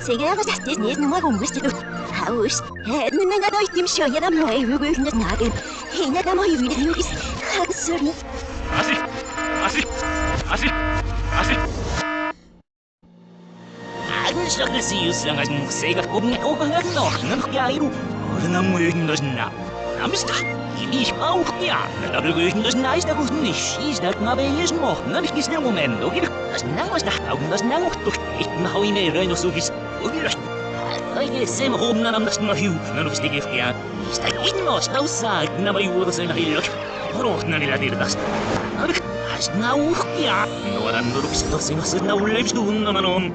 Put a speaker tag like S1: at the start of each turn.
S1: Сега застис не намайг өнгөсдөг. Хаус. Нэнэ гадаа итэмшөө ядам мэй өгөөнд нааген. Хинада мой үйдэнүүгис. Хансөрни.
S2: Аси. Агншагнэс юусангас сега гобны огноо нэмхяйру. Орнамуйнносна. Намста. Ich auch ja. Da begrüßen das Neister gut nicht. Ich dachte mal, wenn ich mochte, dann ist der Moment. Okay, das Nangos nach Augen, das Nangos durch. Ich hau ihm rein noch so wie es. Ich sehe mal oben an das noch hier. Dann ist die Gift ja. Ich steig nicht mehr aus, sagen, aber ich wurde so nach hier. Braucht nicht la dir das. Das Nauch ja. Nur dann du bist doch so lebst du, man.